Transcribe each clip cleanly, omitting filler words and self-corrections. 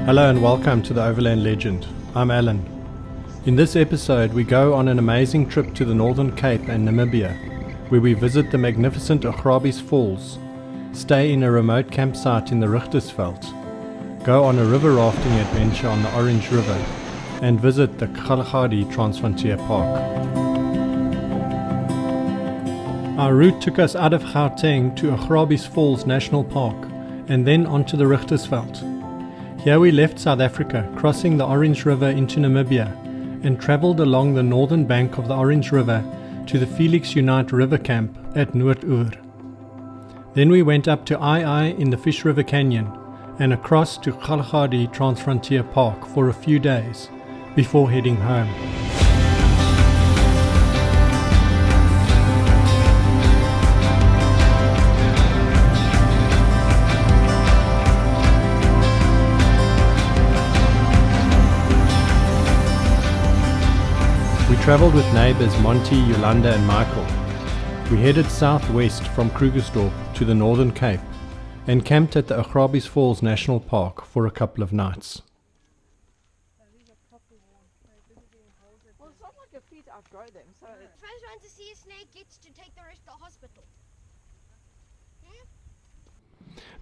Hello and welcome to the Overland Legend. I'm Alan. In this episode we go on an amazing trip to the Northern Cape and Namibia, where we visit the magnificent Augrabies Falls, stay in a remote campsite in the Richtersveld, go on a river rafting adventure on the Orange River, and visit the Kgalagadi Transfrontier Park. Our route took us out of Gauteng to Augrabies Falls National Park and then onto the Richtersveld. Here we left South Africa, crossing the Orange River into Namibia, and travelled along the northern bank of the Orange River to the Felix Unite River Camp at Noordoever. Then we went up to II in the Fish River Canyon and across to Kgalagadi Transfrontier Park for a few days before heading home. We travelled with neighbours Monty, Yolanda and Michael. We headed southwest from Krugersdorp to the Northern Cape and camped at the Augrabies Falls National Park for a couple of nights. Well, it's not like your feet outgrow them, so... First one to see a snake gets to take the rest to the hospital.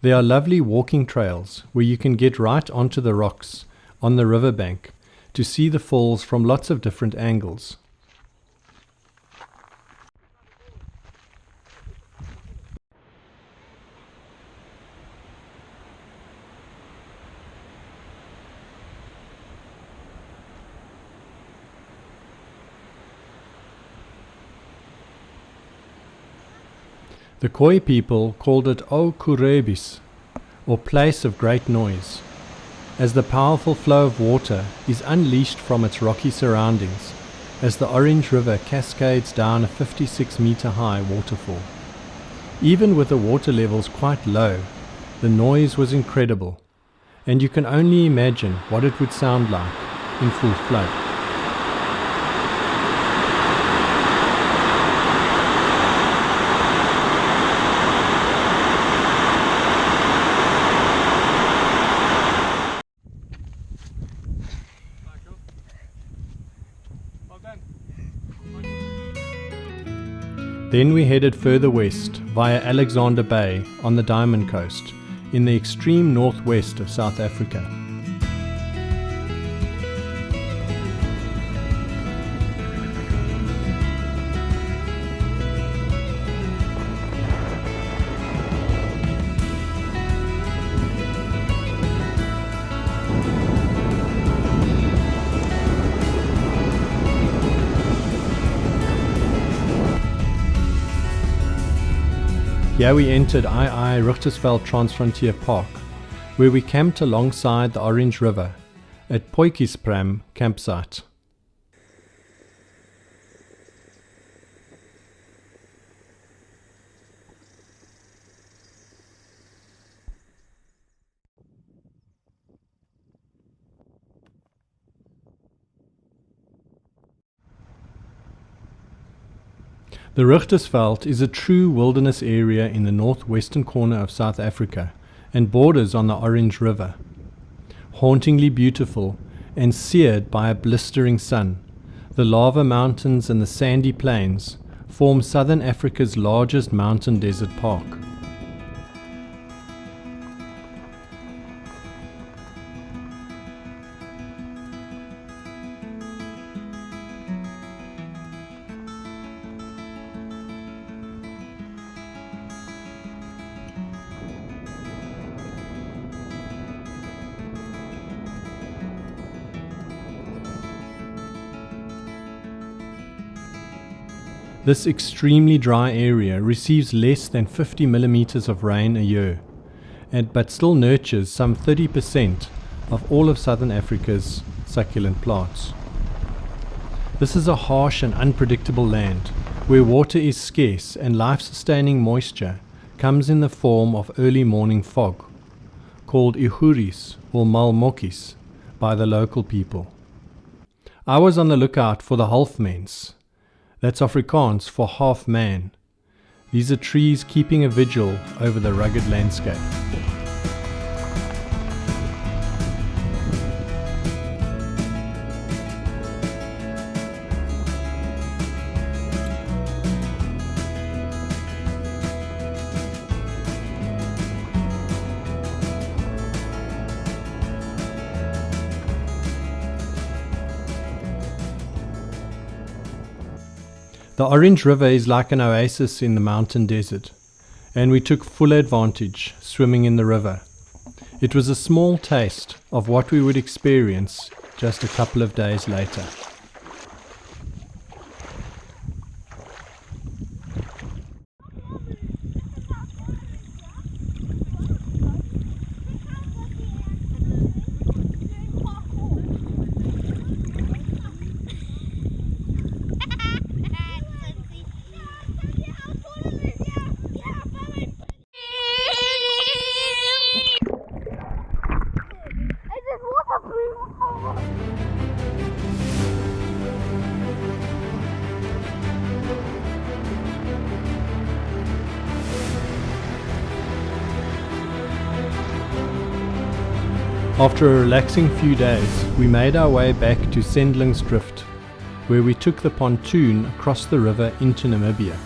There are lovely walking trails where you can get right onto the rocks on the riverbank to see the falls from lots of different angles. The Khoi people called it Augrabies, or place of great noise, as the powerful flow of water is unleashed from its rocky surroundings as the Orange River cascades down a 56-meter high waterfall. Even with the water levels quite low, the noise was incredible, and you can only imagine what it would sound like in full flood. Then we headed further west via Alexander Bay on the Diamond Coast in the extreme northwest of South Africa. Here we entered Richtersveld Transfrontier Park, where we camped alongside the Orange River at Potjiespram campsite. The Richtersveld is a true wilderness area in the northwestern corner of South Africa and borders on the Orange River. Hauntingly beautiful and seared by a blistering sun, the lava mountains and the sandy plains form Southern Africa's largest mountain desert park. This extremely dry area receives less than 50 millimeters of rain a year, but still nurtures some 30% of all of Southern Africa's succulent plants. This is a harsh and unpredictable land where water is scarce and life-sustaining moisture comes in the form of early morning fog, called ihuris or malmokkies by the local people. I was on the lookout for the halfmens. That's Afrikaans for half man. These are trees keeping a vigil over the rugged landscape. The Orange River is like an oasis in the mountain desert, and we took full advantage swimming in the river. It was a small taste of what we would experience just a couple of days later. After a relaxing few days, we made our way back to Sendlingsdrift, where we took the pontoon across the river into Namibia.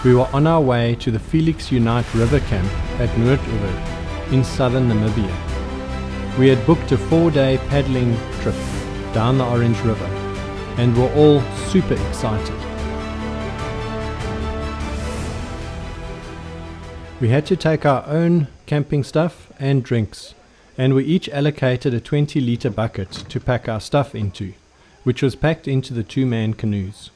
We were on our way to the Felix Unite River Camp at Noordoever in southern Namibia. We had booked a 4-day paddling trip down the Orange River and were all super excited. We had to take our own camping stuff and drinks, and we each allocated a 20-litre bucket to pack our stuff into, which was packed into the 2-man canoes.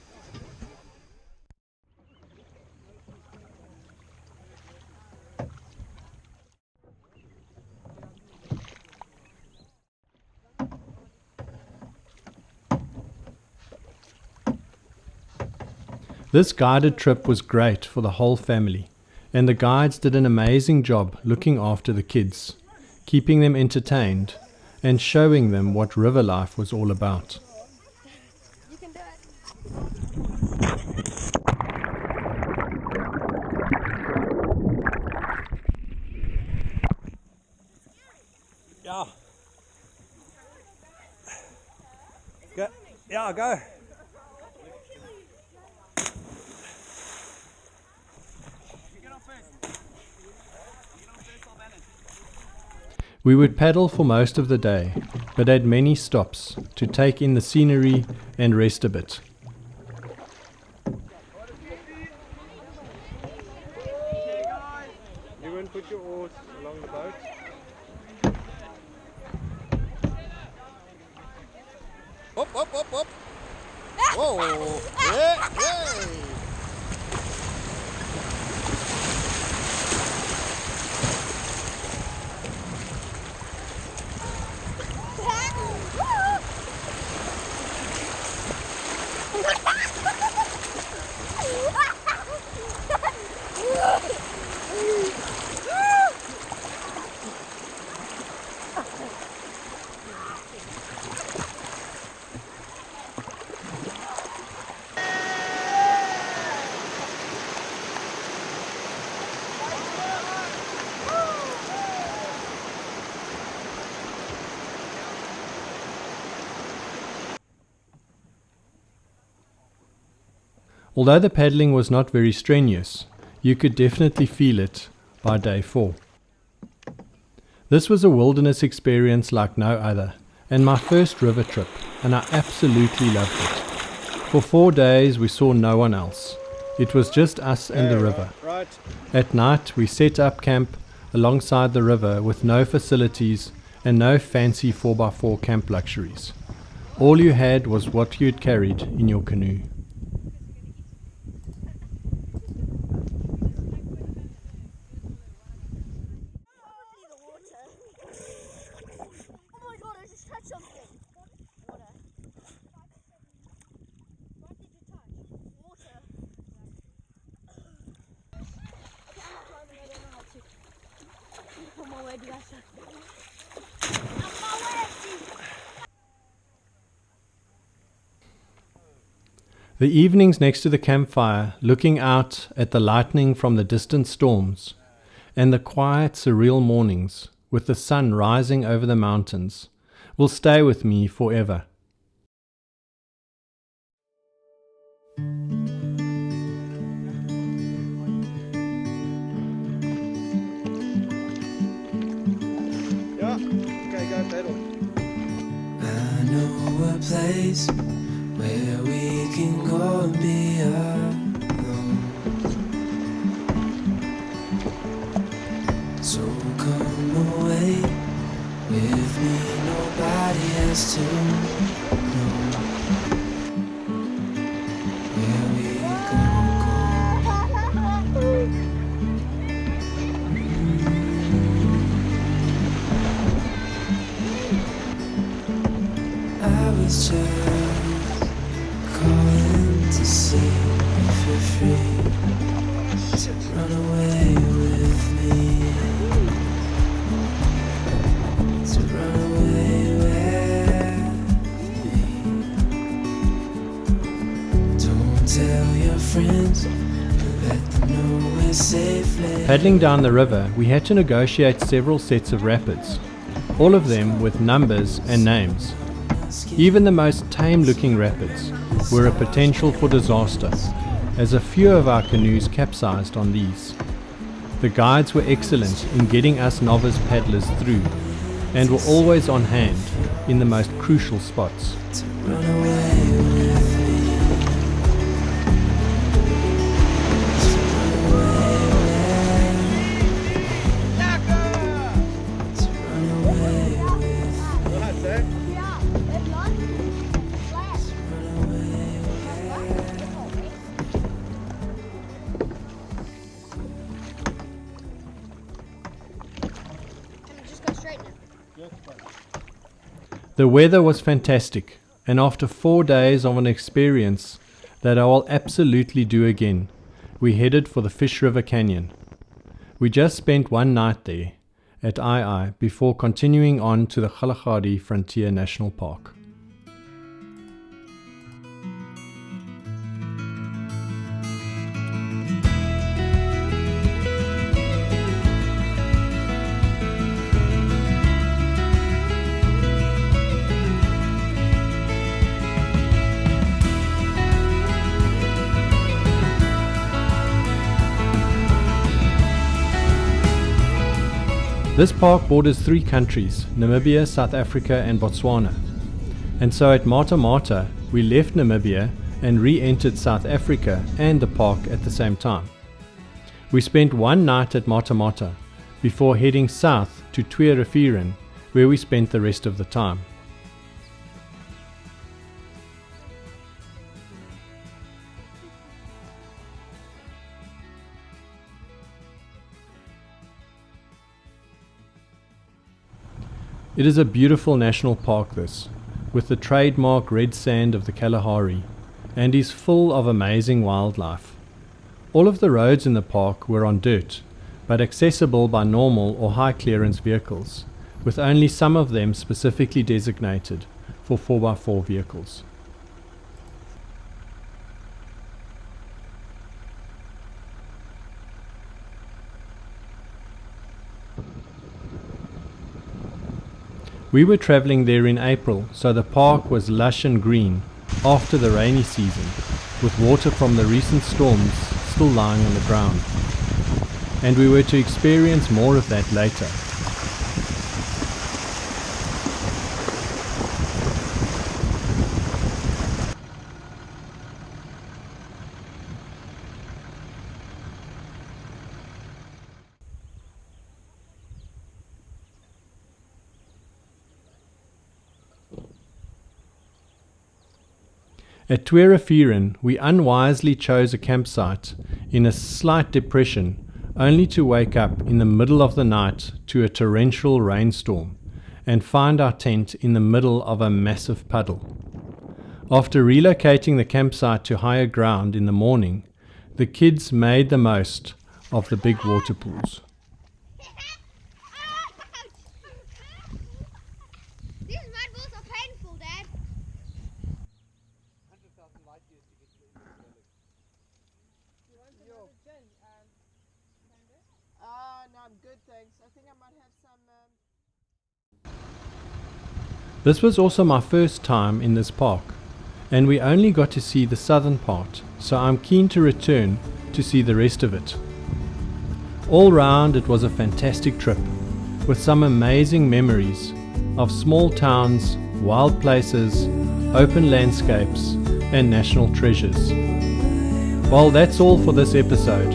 This guided trip was great for the whole family, and the guides did an amazing job looking after the kids, keeping them entertained and showing them what river life was all about. You can do it. Yeah. Go. Yeah, go. We would paddle for most of the day, but had many stops to take in the scenery and rest a bit. You won't put your oars along the boat. Up, up, up, up. Whoa. Yeah, yay. Although the paddling was not very strenuous, you could definitely feel it by day 4. This was a wilderness experience like no other, and my first river trip, and I absolutely loved it. For 4 days we saw no one else. It was just us and the river. Right. At night we set up camp alongside the river with no facilities and no fancy 4x4 camp luxuries. All you had was what you'd carried in your canoe. The evenings next to the campfire, looking out at the lightning from the distant storms, and the quiet, surreal mornings, with the sun rising over the mountains, will stay with me forever. Yeah, okay, go pedal. I know a place where we can go and be alone. So come away with me, nobody has to know where we I was just calling to see if you're free to run away with me, to run away with me. Don't tell your friends, let them know we're safely. Paddling down the river, we had to negotiate several sets of rapids, all of them with numbers and names. Even the most tame-looking rapids were a potential for disaster, as a few of our canoes capsized on these. The guides were excellent in getting us novice paddlers through, and were always on hand in the most crucial spots. To run away with me. To run away with me. That's it. Yeah, it's not flat. Run away with Can we just go straight now? The weather was fantastic, and after 4 days of an experience that I will absolutely do again, we headed for the Fish River Canyon. We just spent one night there at II before continuing on to the Kgalagadi Frontier National Park. This park borders 3 countries, Namibia, South Africa and Botswana. And so at Mata Mata, we left Namibia and re-entered South Africa and the park at the same time. We spent one night at Mata Mata before heading south to Richetersveld, where we spent the rest of the time. It is a beautiful national park this, with the trademark red sand of the Kalahari, and is full of amazing wildlife. All of the roads in the park were on dirt, but accessible by normal or high clearance vehicles, with only some of them specifically designated for 4x4 vehicles. We were travelling there in April, so the park was lush and green after the rainy season, with water from the recent storms still lying on the ground. And we were to experience more of that later. At Richetersveld, we unwisely chose a campsite in a slight depression, only to wake up in the middle of the night to a torrential rainstorm and find our tent in the middle of a massive puddle. After relocating the campsite to higher ground in the morning, the kids made the most of the big water pools. These mud balls are painful, Dad. thanks. I think I might have some. This was also my first time in this park, and we only got to see the southern part, so I'm keen to return to see the rest of it. All round it was a fantastic trip, with some amazing memories of small towns, wild places, open landscapes and national treasures. Well, that's all for this episode.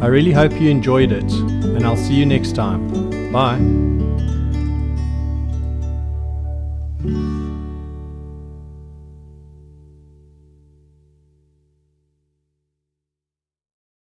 I really hope you enjoyed it, and I'll see you next time. Bye.